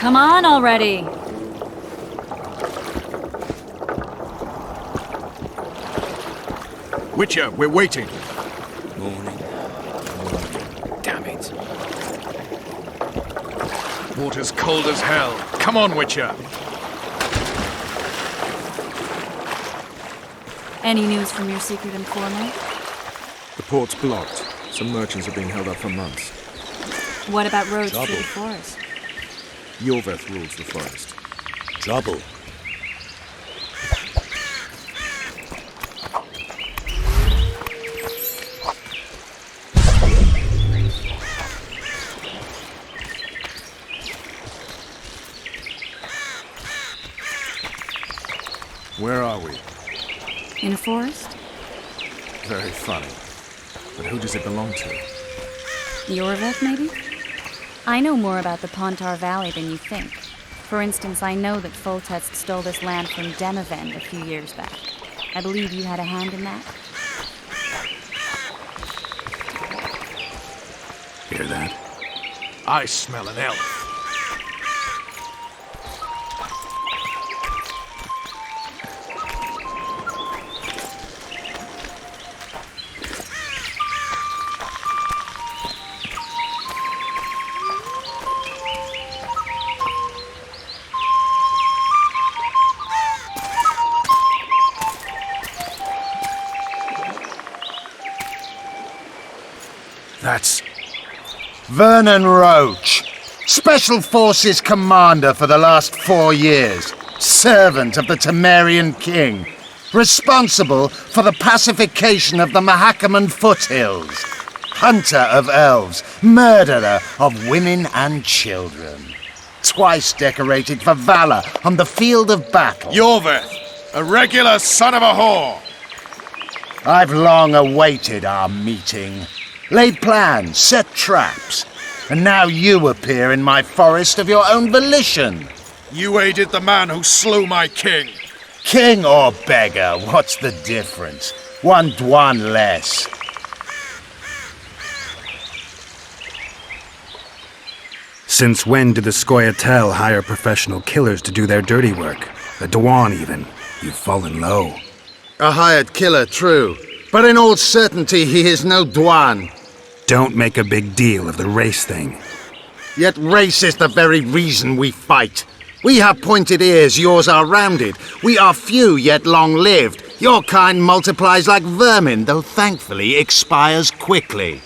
Come on already! Witcher, we're waiting. Morning. Damn it. Water's cold as hell. Come on, Witcher. Any news from your secret informant? The port's blocked. Some merchants have been held up for months. What about roads Trouble. through the forest? Yorveth rules the forest. Trouble. Where are we? In a forest? Very funny. But who does it belong to? Yorveth, maybe? I know more about the Pontar Valley than you think. For instance, I know that Foltest stole this land from Demavend a few years back. I believe you had a hand in that. Hear that? I smell an elf. That's Vernon Roach, Special Forces Commander for the last 4 years, servant of the Temerian King, responsible for the pacification of the Mahakaman foothills, hunter of elves, murderer of women and children, twice decorated for valor on the field of battle. Yorveth, a regular son of a whore. I've long awaited our meeting. Laid plans, set traps, and now you appear in my forest of your own volition. You aided the man who slew my king. King or beggar, what's the difference? One Dwan less. Since when did the Scoia'tael hire professional killers to do their dirty work? The Dwan even. You've fallen low. A hired killer, true. But in all certainty, he is no Dwan. Don't make a big deal of the race thing. Yet race is the very reason we fight. We have pointed ears, yours are rounded. We are few, yet long-lived. Your kind multiplies like vermin, though thankfully expires quickly.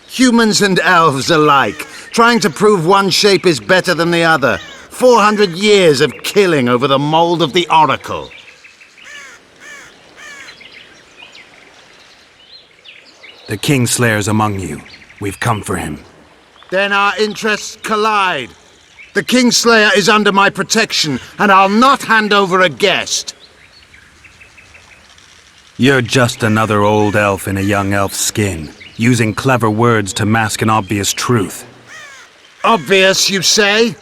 Humans and elves alike, trying to prove one shape is better than the other. 400 years of killing over the mold of the Oracle. The Kingslayer's among you. We've come for him. Then our interests collide. The Kingslayer is under my protection, and I'll not hand over a guest. You're just another old elf in a young elf's skin, using clever words to mask an obvious truth. Obvious, you say?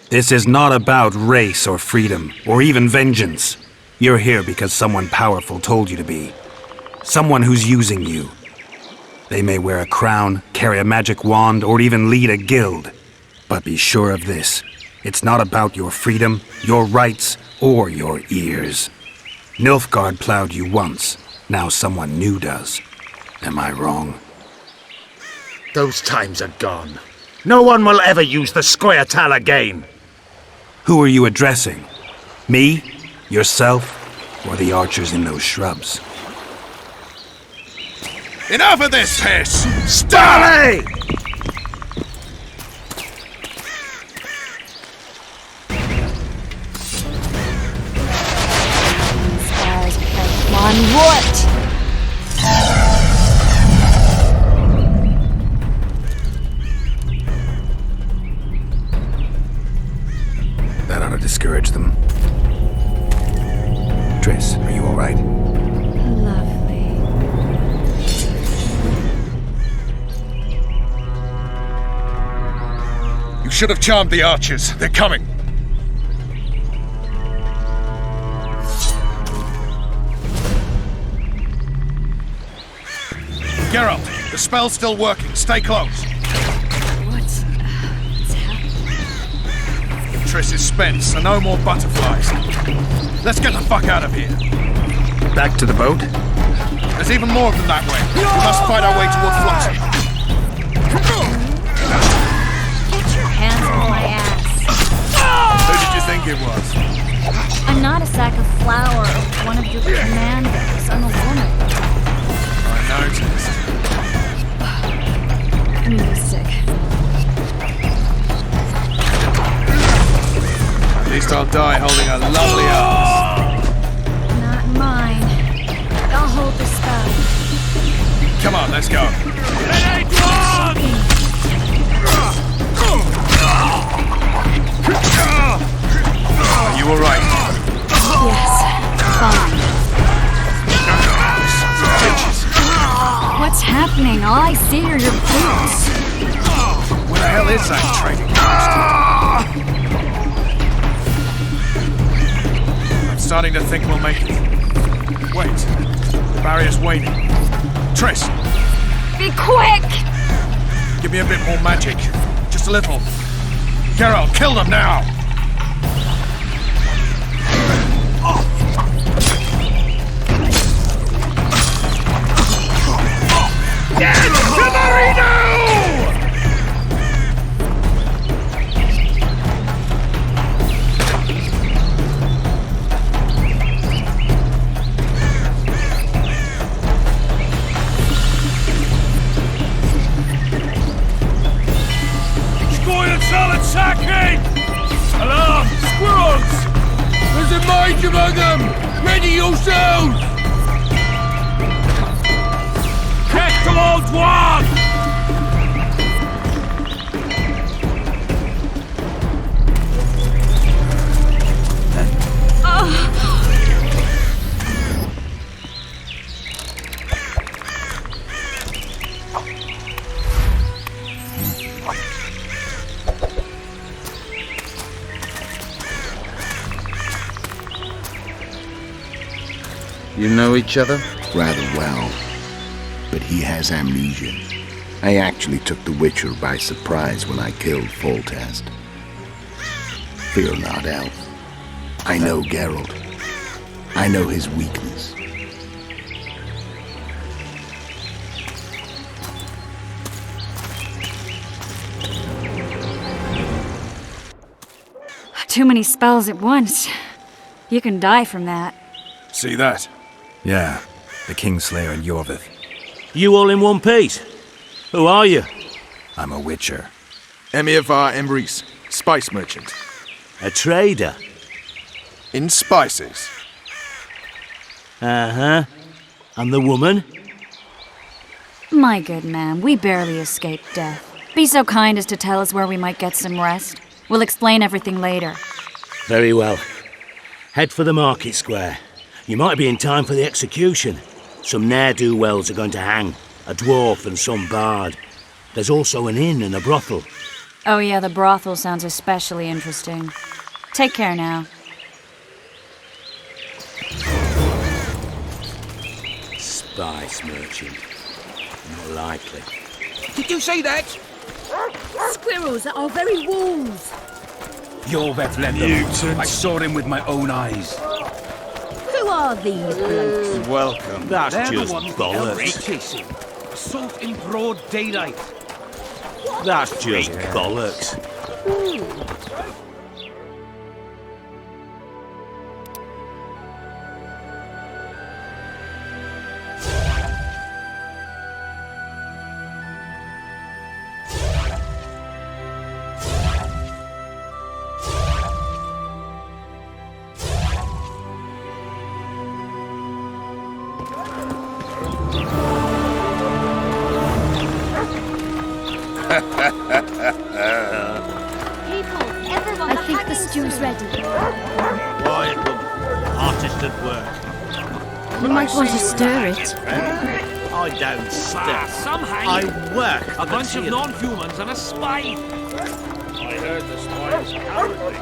This is not about race or freedom, or even vengeance. You're here because someone powerful told you to be. Someone who's using you. They may wear a crown, carry a magic wand, or even lead a guild. But be sure of this. It's not about your freedom, your rights, or your ears. Nilfgaard plowed you once. Now someone new does. Am I wrong? Those times are gone. No one will ever use the Scoia'tael again. Who are you addressing? Me? Yourself? Or the archers in those shrubs? Enough of this piss! Starley! Stars like one root! That ought to discourage them. Triss, are you all right? Lovely. You should have charmed the archers. They're coming. Geralt, the spell's still working. Stay close. What's happening? Enchantress is spent, so no more butterflies. Let's get the fuck out of here. Back to the boat? There's even more of them that way. We must fight our way toward Flotsam. Get your hands on my ass. Who did you think it was? I'm not a sack of flour or one of your commanders. I'm a woman. I noticed. I'm really sick. At least I'll die holding a lovely ass. Not mine. I'll hold the spell. Come on, let's go. Are you alright? Yes, fine. What's happening? All I see are your boots. Where the hell is that trading post? I'm starting to think we'll make it. Wait, the barrier's waning. Triss, Be quick! give me a bit more magic. Just a little. Geralt, kill them now! Get to the Reno! Attacking! Alarm! Squirrels! There's a mage among them! Ready yourselves! Get towards one! You know each other? Rather well, but he has amnesia. I actually took the Witcher by surprise when I killed Foltest. Fear not, Elf. I know Geralt. I know his weakness. Too many spells at once. You can die from that. See that? Yeah, the Kingslayer and Yorvith. You all in one piece? Who are you? I'm a witcher. Emir var Emrys, spice merchant. A trader? In spices. Uh-huh. And the woman? My good man, we barely escaped death. Be so kind as to tell us where we might get some rest. We'll explain everything later. Very well. Head for the market square. You might be in time for the execution. Some ne'er-do-wells are going to hang. A dwarf and some bard. There's also an inn and a brothel. Oh yeah, the brothel sounds especially interesting. Take care now. Spice merchant. Not likely. Did you see that? Squirrels at our very walls. Yorveth led them. I saw him with my own eyes. Who are these blokes? Welcome. That's They're just the ones bollocks. we're chasing. Assault in broad daylight. That's just bollocks. I think the stew's ready. Quiet, woman. Artist at work. We might want to stir it. I don't stir. Somehow. I work. A bunch of non-humans and a spy. I heard the spy is cowardly.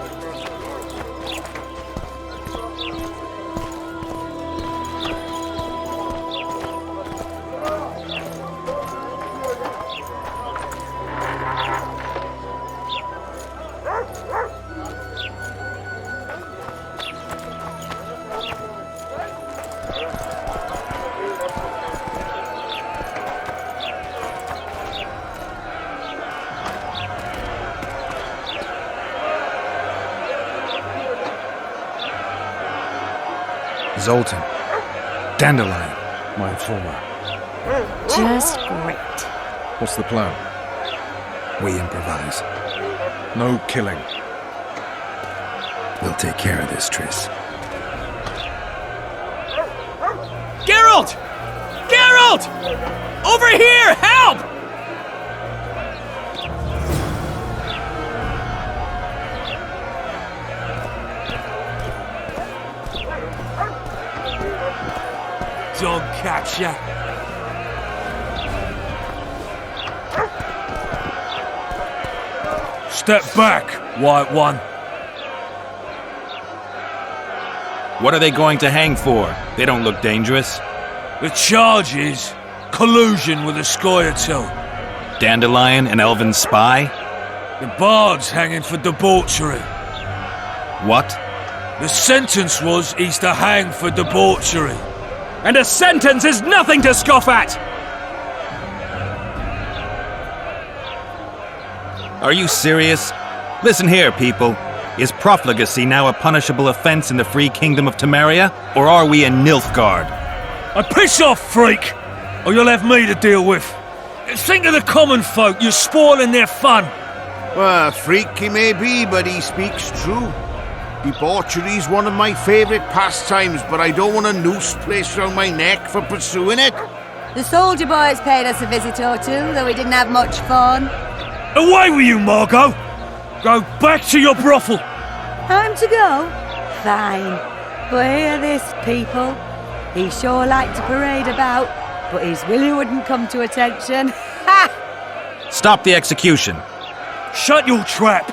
Zoltan. Dandelion, my informer. Just great. What's the plan? We improvise. No killing. We'll take care of this, Triss. Geralt! Geralt! Over here! Help! Don't catch ya. Step back, White One. What are they going to hang for? They don't look dangerous. The charge is collusion with the Scoia'tael. Dandelion, an elven spy? The bard's hanging for debauchery. What? The sentence was he's to hang for debauchery. And a sentence is nothing to scoff at! Are you serious? Listen here, people. Is profligacy now a punishable offense in the free kingdom of Temeria? Or are we in Nilfgaard? Piss off, freak! Or you'll have me to deal with. Think of the common folk, you're spoiling their fun. Well, freak he may be, but he speaks true. Debauchery's one of my favourite pastimes, but I don't want a noose placed round my neck for pursuing it. The soldier boys paid us a visit or two, though we didn't have much fun. Away with you, Margot! Go back to your brothel! Time to go? Fine. But hear this, people. He sure liked to parade about, but his Willie wouldn't come to attention. Ha! Stop the execution. Shut your trap!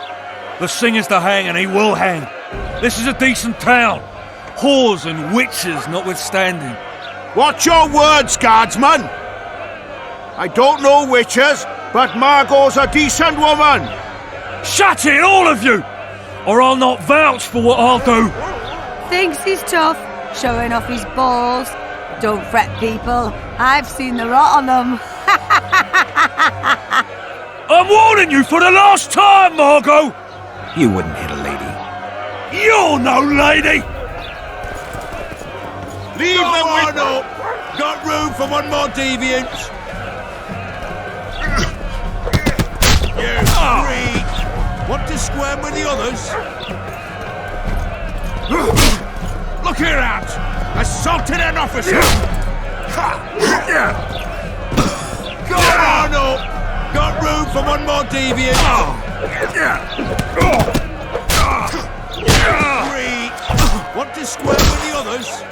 The singer's to hang and he will hang. This is a decent town. Whores and witches notwithstanding. Watch your words, guardsman! I don't know witches, but Margot's a decent woman! Shut it, all of you! Or I'll not vouch for what I'll do! Thinks he's tough, showing off his balls. Don't fret, people. I've seen the rot on them. I'm warning you for the last time, Margot! You wouldn't hit a lady. You're no lady! Leave them one up! Got room for one more deviant! You freak! Want to squirm with the others? Look here out! Assaulted an officer! Go on up! Got room for one more deviant! Freak! Want to squirm with the others?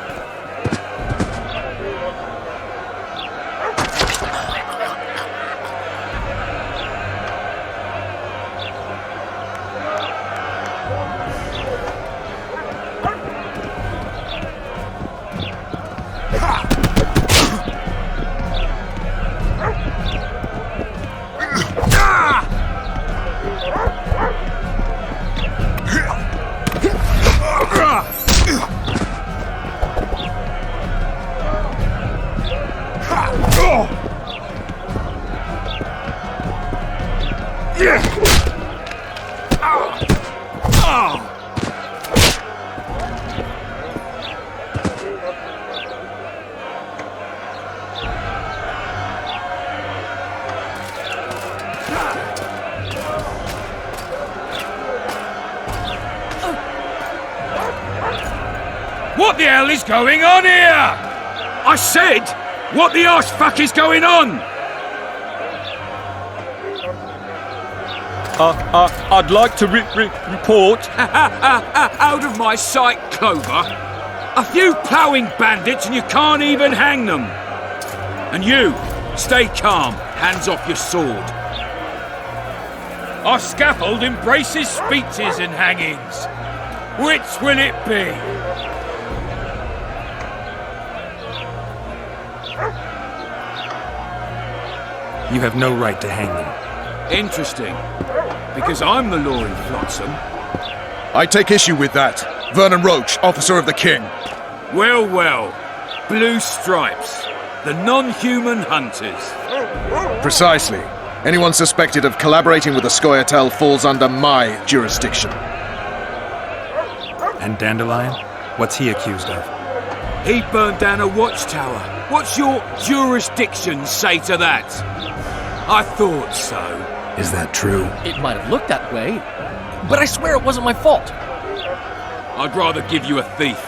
What the hell is going on here? I said, what the arse fuck is going on? I'd like to report. Out of my sight, Clover. A few ploughing bandits and you can't even hang them. And you, stay calm, hands off your sword. Our scaffold embraces speeches and hangings. Which will it be? You have no right to hang them. Interesting. Because I'm the law in Flotsam. I take issue with that. Vernon Roach, officer of the king. Well, well. Blue stripes. The non-human hunters. Precisely. Anyone suspected of collaborating with the Scoia'tael falls under my jurisdiction. And Dandelion? What's he accused of? He burned down a watchtower. What's your jurisdiction say to that? I thought so. Is that true? It might have looked that way, but I swear it wasn't my fault. I'd rather give you a thief.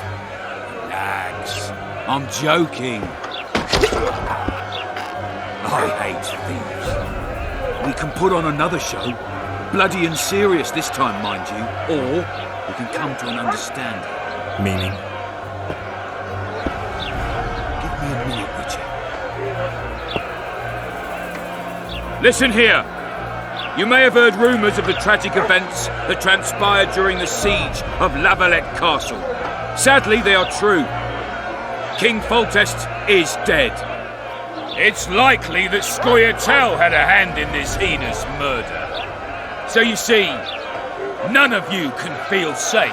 Relax. I'm joking. I hate thieves. We can put on another show. Bloody and serious this time, mind you. Or we can come to an understanding. Meaning? Give me a minute, would you? Listen here. You may have heard rumours of the tragic events that transpired during the siege of Lavalette Castle. Sadly, they are true. King Foltest is dead. It's likely that Scoia'tael had a hand in this heinous murder. So you see, none of you can feel safe.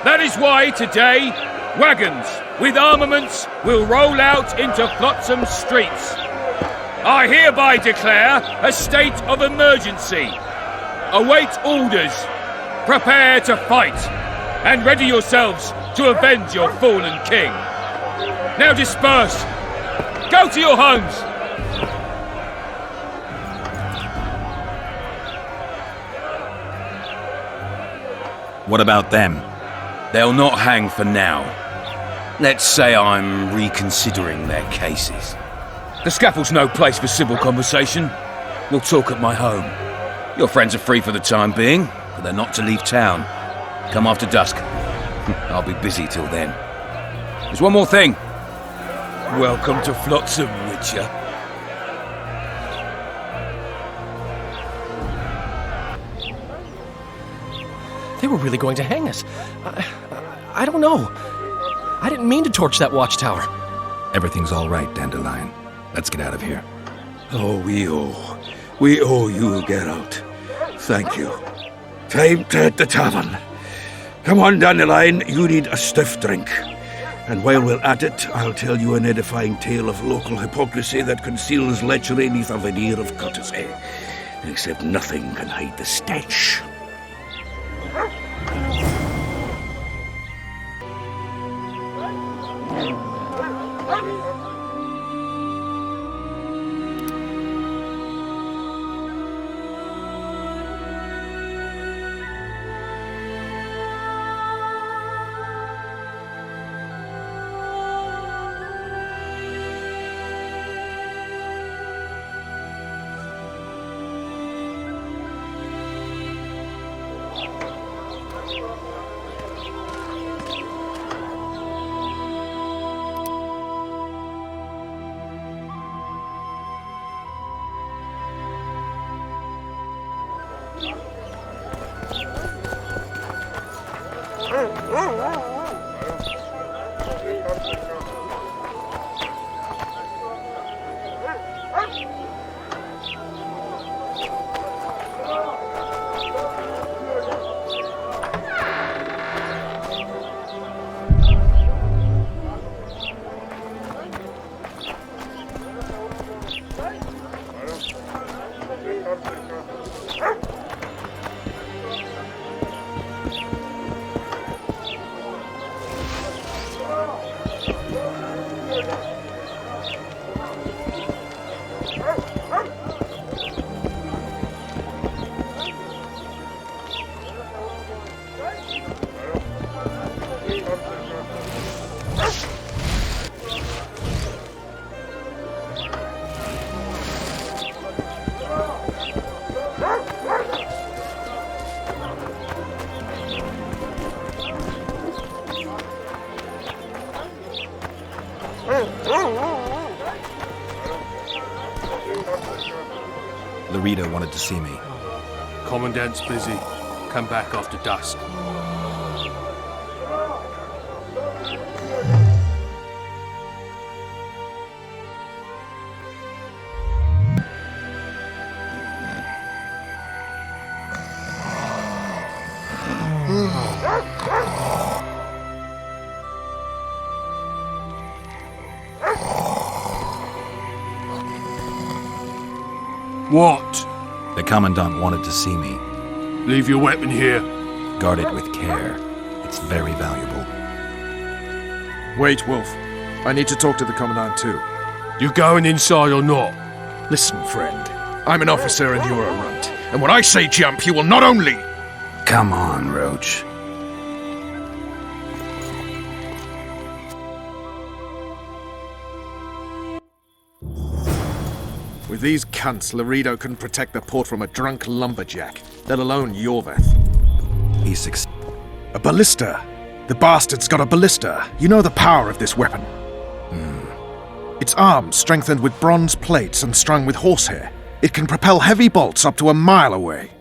That is why today, wagons with armaments will roll out into Flotsam streets. I hereby declare a state of emergency. Await orders. Prepare to fight. And ready yourselves to avenge your fallen king. Now disperse. Go to your homes. What about them? They'll not hang for now. Let's say I'm reconsidering their cases. The scaffold's no place for civil conversation. We'll talk at my home. Your friends are free for the time being, but they're not to leave town. Come after dusk. I'll be busy till then. There's one more thing. Welcome to Flotsam, Witcher. They were really going to hang us. I don't know. I didn't mean to torch that watchtower. Everything's all right, Dandelion. Let's get out of here. Oh, we owe you, Geralt. Thank you. Time to hit the tavern. Come on, Dandelion, you need a stiff drink. And while we're at it, I'll tell you an edifying tale of local hypocrisy that conceals lechery neath a veneer of courtesy. Except nothing can hide the stench. Larita wanted to see me. Commandant's busy. Come back after dusk. What? The Commandant wanted to see me. Leave your weapon here. Guard it with care. It's very valuable. Wait, Wolf. I need to talk to the Commandant too. You going inside or not? Listen, friend. I'm an officer and you're a runt. And when I say jump, you will not only... Come on, Roach. With these cunts, Laredo couldn't protect the port from a drunk lumberjack, let alone Yorveth. He succeeded. A ballista! The bastard's got a ballista. You know the power of this weapon. Its arms strengthened with bronze plates and strung with horsehair. It can propel heavy bolts up to a mile away.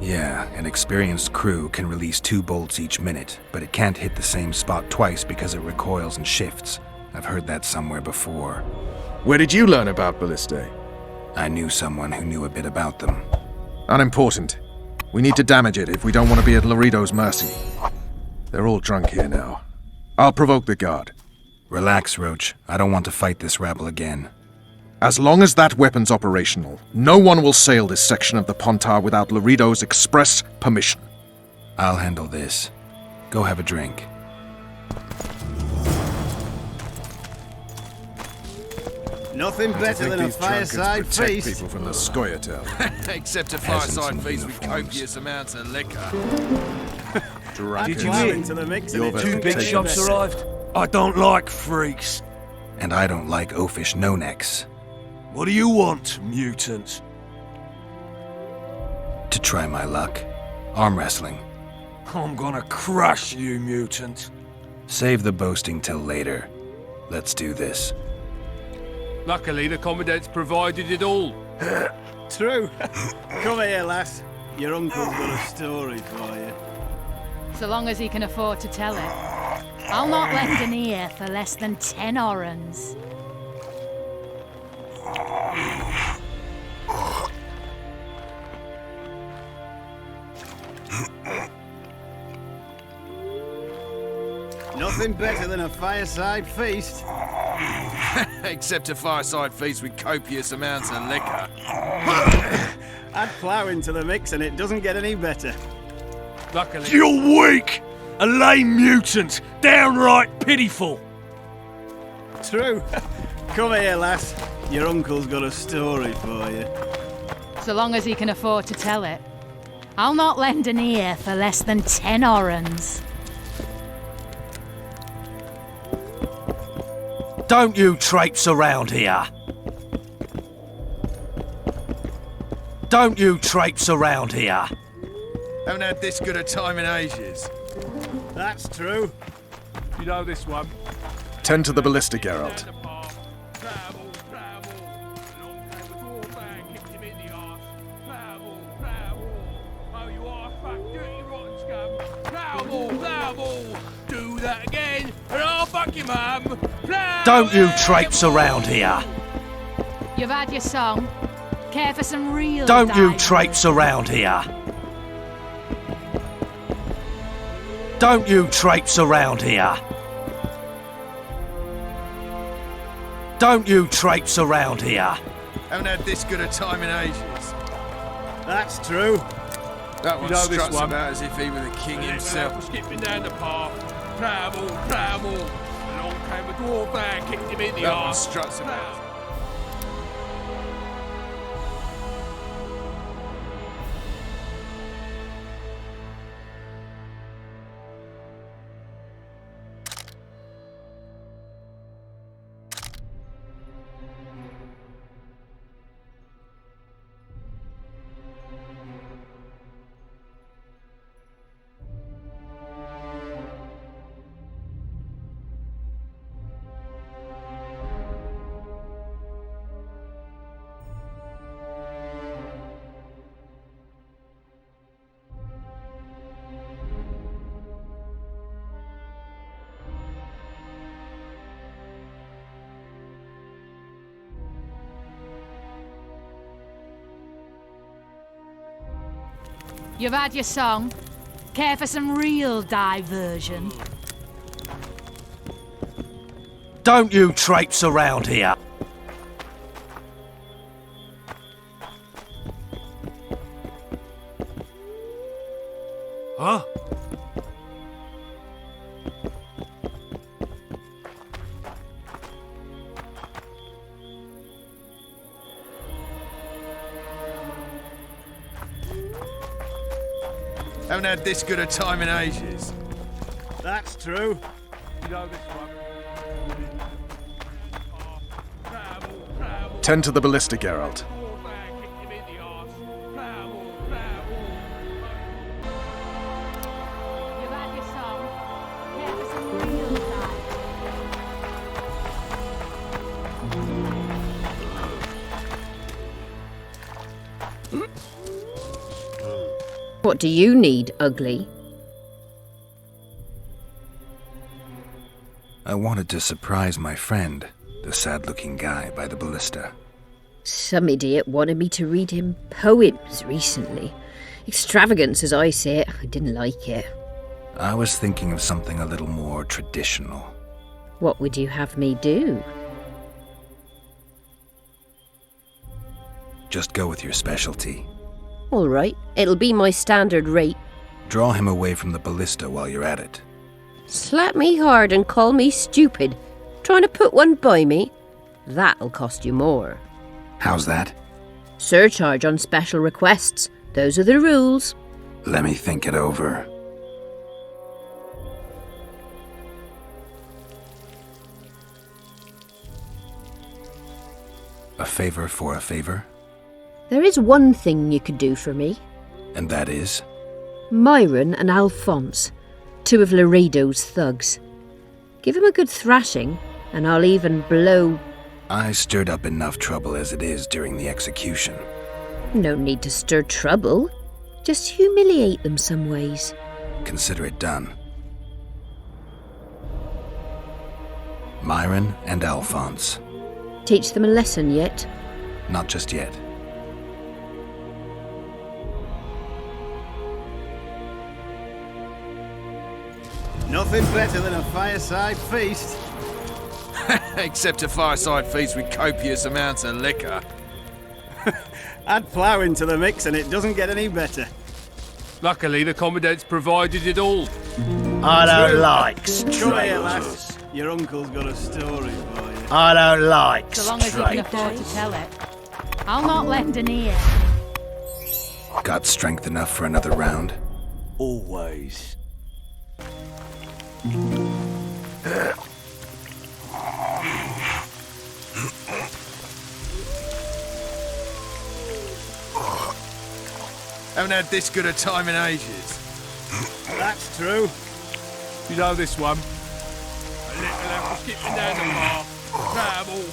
Yeah, an experienced crew can release 2 bolts each minute, but it can't hit the same spot twice because it recoils and shifts. I've heard that somewhere before. Where did you learn about ballistae? I knew someone who knew a bit about them. Unimportant. We need to damage it if we don't want to be at Laredo's mercy. They're all drunk here now. I'll provoke the guard. Relax, Roach. I don't want to fight this rabble again. As long as that weapon's operational, no one will sail this section of the Pontar without Laredo's express permission. I'll handle this. Go have a drink. Nothing better than a fireside feast. People from the Scoia'tael. Except a fireside feast with copious amounts of liquor. Did you hear? 2 big shops arrived. I don't like freaks. And I don't like oafish no-necks. What do you want, mutant? To try my luck. Arm wrestling. I'm gonna crush you, mutant. Save the boasting till later. Let's do this. Luckily, the Commandant's provided it all. True. Come here, lass. Your uncle's got a story for you. So long as he can afford to tell it. I'll not lend an ear for less than 10 orans. Nothing better than a fireside feast. Except a fireside feast with copious amounts of liquor. Add plough into the mix and it doesn't get any better. Luckily. You're weak! A lame mutant! Downright pitiful! True. Come here, lass. Your uncle's got a story for you. So long as he can afford to tell it. I'll not lend an ear for less than 10 orans. Don't you traipse around here. Don't you traipse around here. Haven't had this good a time in ages. That's true. You know this one. Tend to the ballista, Geralt. Do that again, and I'll fuck your mum. Don't you traipse around here. You've had your song. Care for some real Don't you dive? traipse around here. Don't you traipse around here. Don't you traipse around here. Haven't had this good a time in ages. That's true. That one You know this struts one. about as if he were the king himself. Skipping down the path. Travel. Along came a dwarf and kicked him in the That one arse. struts about. You've had your song. Care for some real diversion? Don't you traipse around here. Huh? Haven't had this good a time in ages. That's true. Tend to the ballista, Geralt. What do you need, ugly? I wanted to surprise my friend, the sad-looking guy by the ballista. Some idiot wanted me to read him poems recently. Extravagance, as I say it. I didn't like it. I was thinking of something a little more traditional. What would you have me do? Just go with your specialty. All right, it'll be my standard rate. Draw him away from the ballista while you're at it. Slap me hard and call me stupid. Trying to put one by me? That'll cost you more. How's that? Surcharge on special requests. Those are the rules. Let me think it over. A favor for a favor? There is one thing you could do for me. And that is? Myron and Alphonse, two of Laredo's thugs. Give him a good thrashing, and I'll even blow... I stirred up enough trouble as it is during the execution. No need to stir trouble. Just humiliate them some ways. Consider it done. Myron and Alphonse. Teach them a lesson yet? Not just yet. Nothing better than a fireside feast. Except a fireside feast with copious amounts of liquor. Add plough into the mix and it doesn't get any better. Luckily, the Commandant's provided it all. I don't like Come here, lass. Your uncle's got a story for you. I don't like So long as you can afford to tell it. I'll not lend an ear. Got strength enough for another round? Always. Haven't had this good a time in ages. That's true. You know this one. A little apple skipping down the path.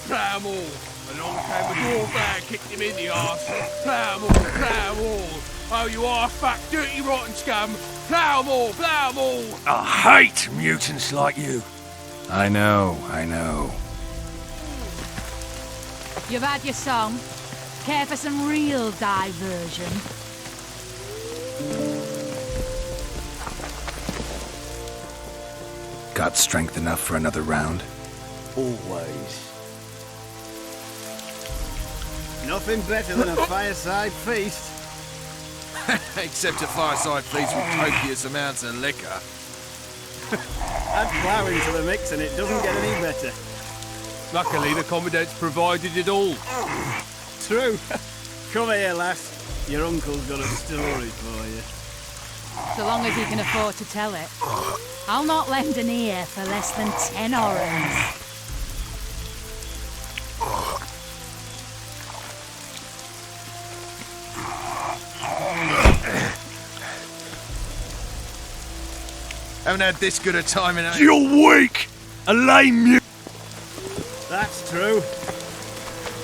Plough-em-all. Along came a dwarf and kicked him in the arse. Plough-em-all. Oh, you are fat, dirty, rotten scum. Plough-em-all. I hate mutants like you. I know. You've had your song. Care for some real diversion? Got strength enough for another round? Always. Nothing better than a fireside feast. Except a fireside feast with copious amounts of liquor. Add plough into the mix and it doesn't get any better. Luckily, the Commandant's provided it all. True. Come here, lass. Your uncle's got a story for you. So long as you can afford to tell it. I'll not lend an ear for less than 10 orens. Haven't had this good a time in ages. You're weak! A lame mute. That's true.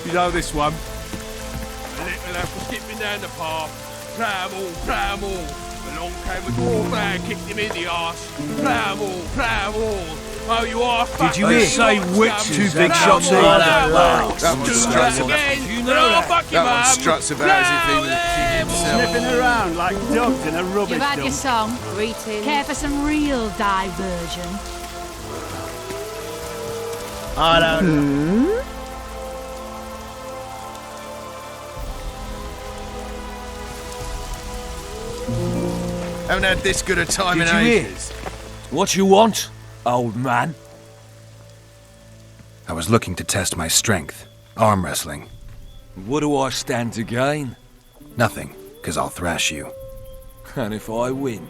You know this one. A little apple skipping down the path. Plough-em-all. Along came a dwarf and kicked him in the arse. Plough-em-all. Oh, you are fat. Did you hear? Say witches. 2 big shots here. That one struts about. You know That one struts about as if he was the king himself. Sniffing around like dogs in a rubbish You've had your dump. song. Greetings. Care for some real diversion? I don't. Haven't had this good a time Did in you hear? ages. What you want, old man? I was looking to test my strength. Arm wrestling. What do I stand to gain? Nothing, 'cause I'll thrash you. And if I win?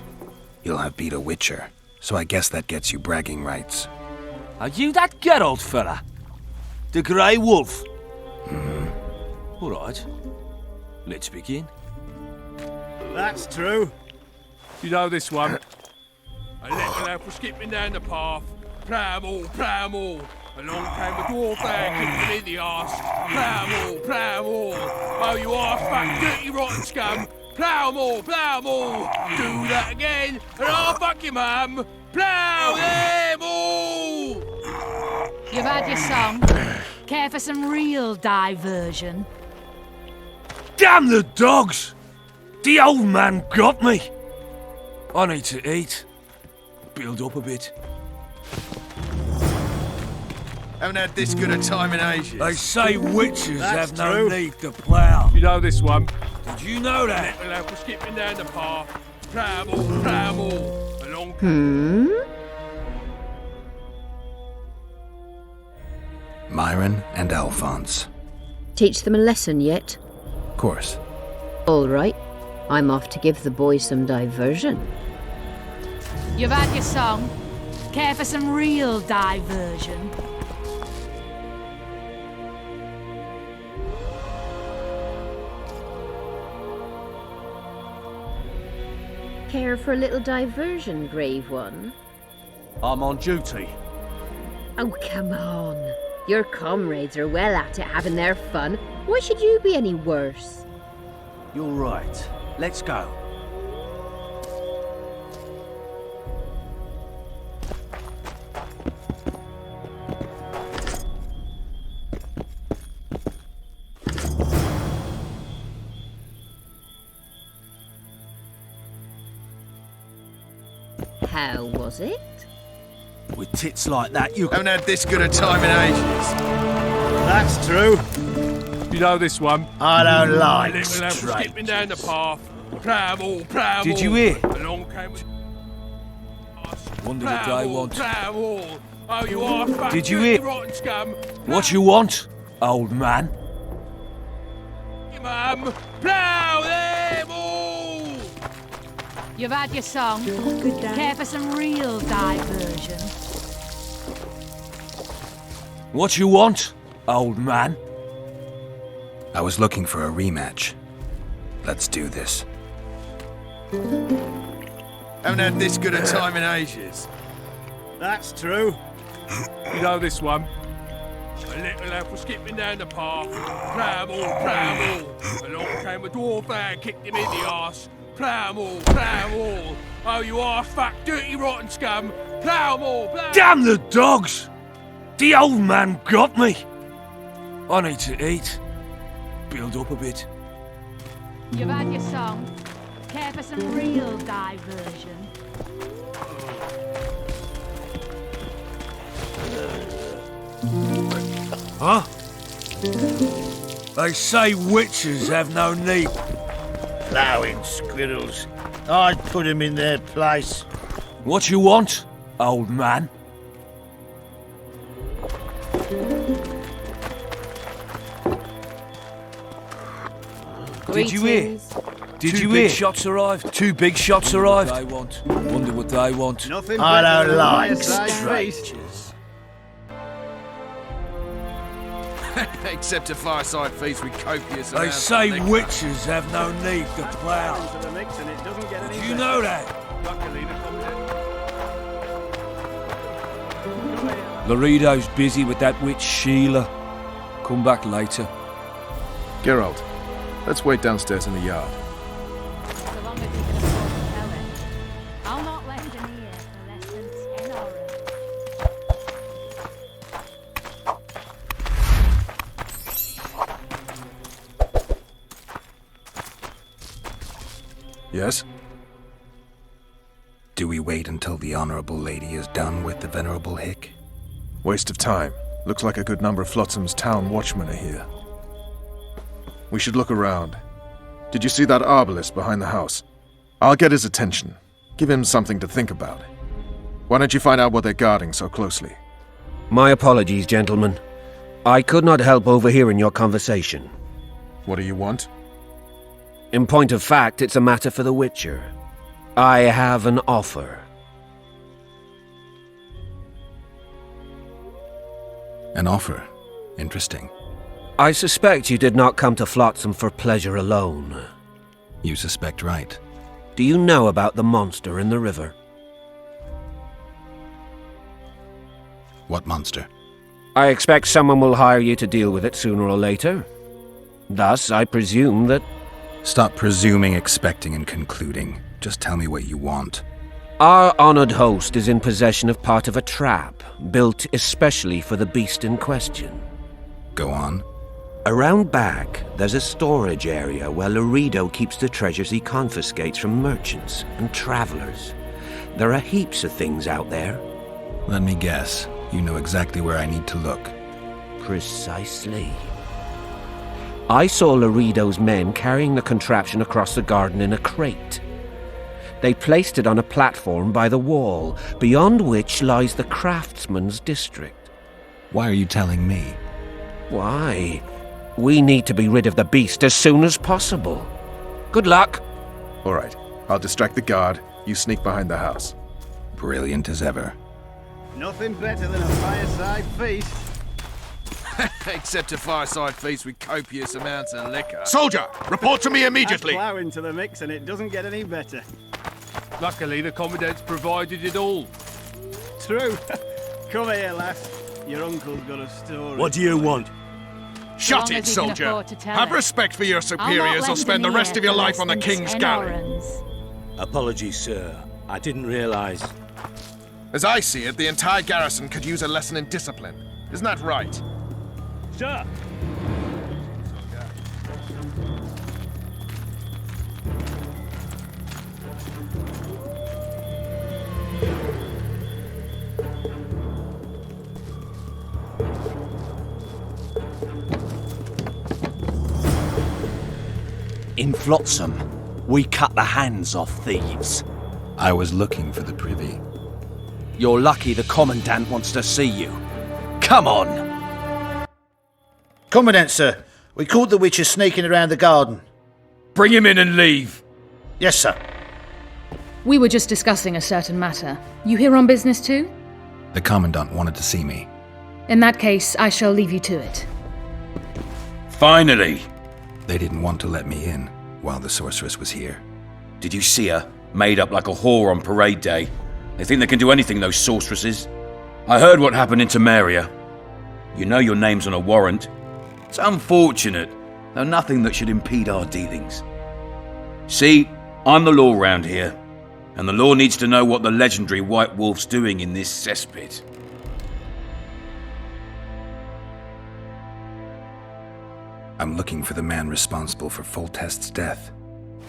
You'll have beat a witcher, so I guess that gets you bragging rights. Are you that Geralt fella? The Grey Wolf? All right. Let's begin. That's true. You know this one. A little elf was skipping down the path. Plough 'em all, plough 'em all. Along came a dwarf there, kicked him in the arse. Plough 'em all, plough 'em all. Oh, you arse fat, dirty, rotten scum. Plough 'em all, plough 'em all. Do that again, and I'll fuck your mum. Plough them all! You've had your song. Care for some real diversion? Damn the dogs! The old man got me. I need to eat. Build up a bit. Haven't had this good a time in ages. They say witches That's have no true. need to plough. You know this one. Did you know that? Little elf was skipping down the path. Plough 'em all, plough 'em all. Along Myron and Alphonse. Teach them a lesson yet? Of course. All right. I'm off to give the boys some diversion. You've had your song. Care for some real diversion? Care for a little diversion, Grave One? I'm on duty. Oh, come on. Your comrades are well at it having their fun. Why should you be any worse? You're right. Let's go. How was it? With tits like that, you Haven't had this good a time in ages. That's true. You know this one. I don't like Little elf was skipping straight. down the path. Plough 'em all, plough 'em all. Did you hear? Along came Wonder what they want. Plough 'em all. Oh, you are fat, Did you dirty, hear? rotten scum. What you want, old man? Your mum. Plough them all! You've had your song. Care for some real diversion? What you want, old man? I was looking for a rematch. Let's do this. Haven't had this good a time in ages. That's true. You know this one. A little elf was skipping down the path. Plough 'em all, plough 'em all. Along came a dwarf there, kicked him in the arse. Plough 'em all, plough 'em all. Oh, you arse fat, dirty, rotten scum. Plough 'em all, plough 'em all. Damn the dogs! The old man got me. I need to eat. Build up a bit. You've had your song. Care for some real diversion? Huh? They say witches have no need. Ploughing squirrels. I'd put him in their place. What you want, old man? Did you hear? Did you hear? Shots arrived. 2 big shots arrived. They want. Wonder what they want. Nothing I better don't than a like fireside feast. strangers. Except a fireside feast with copious They amounts say of liquor. witches have no need to plough. Into the mix and it doesn't get any Did you better. know that? Luckily, the content. Laredo's busy with that witch Sheila. Come back later. Geralt, let's wait downstairs in the yard. So long as you can afford to tell it. I'll not lend an ear for less than 10 orens. Yes? Do we wait until the Honourable Lady is done with the Venerable Hick? Waste of time. Looks like a good number of Flotsam's town watchmen are here. We should look around. Did you see that arbalist behind the house? I'll get his attention. Give him something to think about. Why don't you find out what they're guarding so closely? My apologies, gentlemen. I could not help overhearing your conversation. What do you want? In point of fact, it's a matter for the Witcher. I have an offer. An offer? Interesting. I suspect you did not come to Flotsam for pleasure alone. You suspect right. Do you know about the monster in the river? What monster? I expect someone will hire you to deal with it sooner or later. Thus, I presume that... Stop presuming, expecting, and concluding. Just tell me what you want. Our honored host is in possession of part of a trap, built especially for the beast in question. Go on. Around back, there's a storage area where Laredo keeps the treasures he confiscates from merchants and travelers. There are heaps of things out there. Let me guess. You know exactly where I need to look. Precisely. I saw Laredo's men carrying the contraption across the garden in a crate. They placed it on a platform by the wall, beyond which lies the craftsman's district. Why are you telling me? Why? We need to be rid of the beast as soon as possible. Good luck. All right. I'll distract the guard. You sneak behind the house. Brilliant as ever. Nothing better than a fireside feast. Except a fireside feast with copious amounts of liquor. Soldier, report to me immediately. Add plough into the mix and it doesn't get any better. Luckily, the commandant's provided it all. True. Come here, lass. Your uncle's got a story. What do you want? Shut it, soldier. Have respect for your superiors or spend the rest of your life on the king's galley. Apologies, sir. I didn't realize. As I see it, the entire garrison could use a lesson in discipline. Isn't that right? Sir. In Flotsam, we cut the hands off thieves. I was looking for the privy. You're lucky the Commandant wants to see you. Come on! Commandant, sir. We caught the witcher sneaking around the garden. Bring him in and leave. Yes, sir. We were just discussing a certain matter. You here on business too? The Commandant wanted to see me. In that case, I shall leave you to it. Finally! They didn't want to let me in while the sorceress was here. Did you see her? Made up like a whore on parade day. They think they can do anything, those sorceresses. I heard what happened in Temeria. You know your name's on a warrant. It's unfortunate, though nothing that should impede our dealings. See, I'm the law round here, and the law needs to know what the legendary White Wolf's doing in this cesspit. I'm looking for the man responsible for Foltest's death.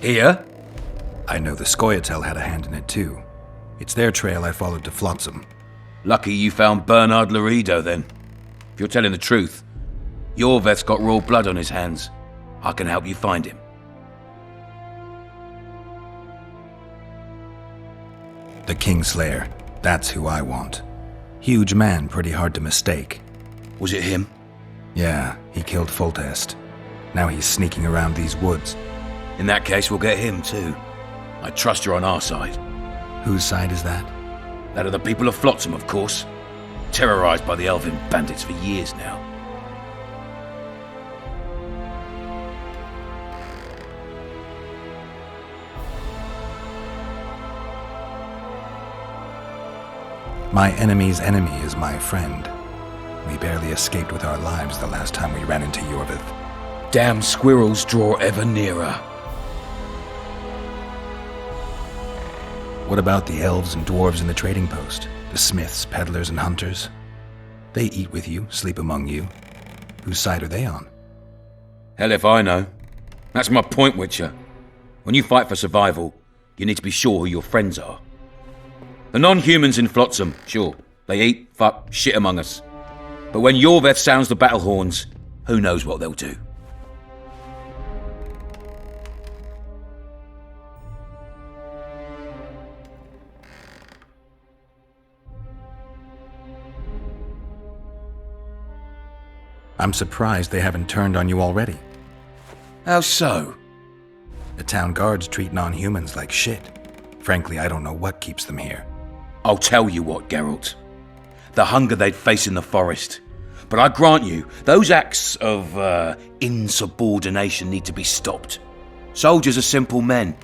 Here? I know the Scoia'tael had a hand in it too. It's their trail I followed to Flotsam. Lucky you found Bernard Laredo then. If you're telling the truth, Yorveth's got royal blood on his hands. I can help you find him. The Kingslayer. That's who I want. Huge man, pretty hard to mistake. Was it him? Yeah, he killed Foltest. Now he's sneaking around these woods. In that case, we'll get him too. I trust you're on our side. Whose side is that? That of the people of Flotsam, of course. Terrorized by the elven bandits for years now. My enemy's enemy is my friend. We barely escaped with our lives the last time we ran into Yorveth. Damn squirrels draw ever nearer. What about the elves and dwarves in the trading post? The smiths, peddlers, and hunters? They eat with you, sleep among you. Whose side are they on? Hell if I know. That's my point, Witcher. When you fight for survival, you need to be sure who your friends are. The non-humans in Flotsam, sure, they eat, fuck, shit among us. But when Yorveth sounds the battle horns, who knows what they'll do. I'm surprised they haven't turned on you already. How so? The town guards treat non-humans like shit. Frankly, I don't know what keeps them here. I'll tell you what, Geralt. The hunger they'd face in the forest. But I grant you, those acts of insubordination need to be stopped. Soldiers are simple men.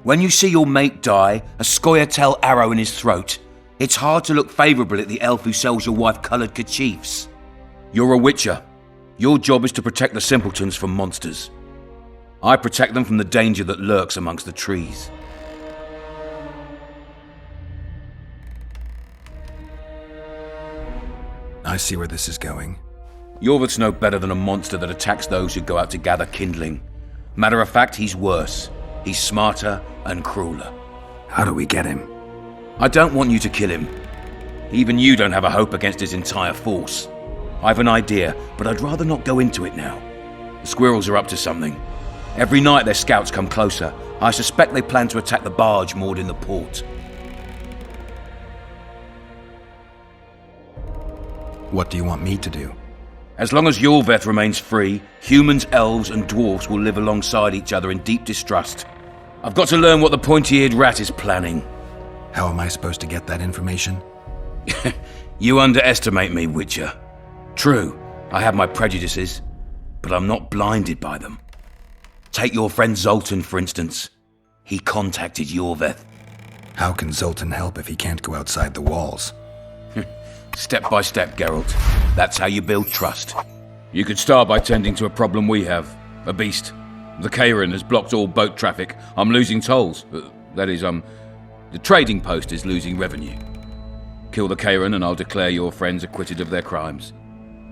When you see your mate die, a scoia'tael arrow in his throat, it's hard to look favourably at the elf who sells your wife coloured kerchiefs. You're a witcher. Your job is to protect the simpletons from monsters. I protect them from the danger that lurks amongst the trees. I see where this is going. Yorvith's no better than a monster that attacks those who go out to gather kindling. Matter of fact, he's worse. He's smarter and crueler. How do we get him? I don't want you to kill him. Even you don't have a hope against his entire force. I've an idea, but I'd rather not go into it now. The squirrels are up to something. Every night their scouts come closer. I suspect they plan to attack the barge moored in the port. What do you want me to do? As long as Yorvith remains free, humans, elves and dwarfs will live alongside each other in deep distrust. I've got to learn what the pointy-eared rat is planning. How am I supposed to get that information? You underestimate me, Witcher. True, I have my prejudices, but I'm not blinded by them. Take your friend Zoltan, for instance. He contacted Yorvith. How can Zoltan help if he can't go outside the walls? Step by step, Geralt. That's how you build trust. You could start by tending to a problem we have. A beast. The Kairan has blocked all boat traffic. I'm losing tolls. That is, the trading post is losing revenue. Kill the Kairan and I'll declare your friends acquitted of their crimes.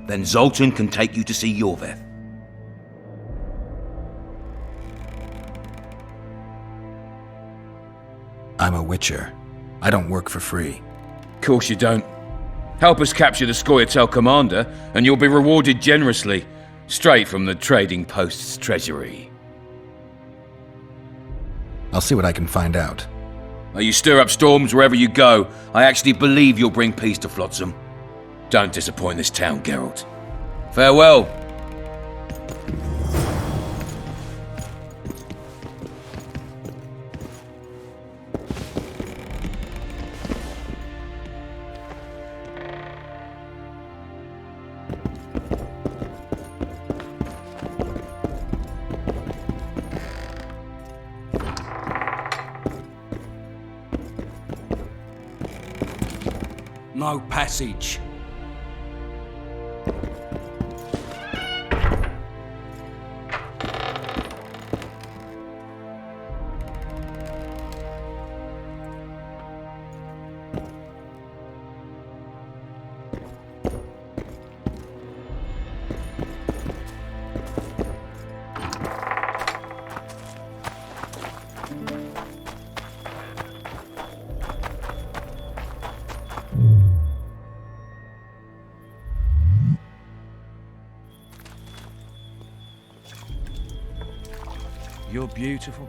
Then Zoltan can take you to see Yorvith. I'm a witcher. I don't work for free. Course you don't. Help us capture the scoia'tael commander, and you'll be rewarded generously, straight from the trading post's treasury. I'll see what I can find out. You stir up storms wherever you go. I actually believe you'll bring peace to Flotsam. Don't disappoint this town, Geralt. Farewell. No passage. You're beautiful.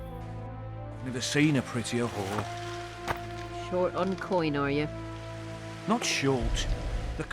Never seen a prettier whore. Short on coin, are you? Not short. The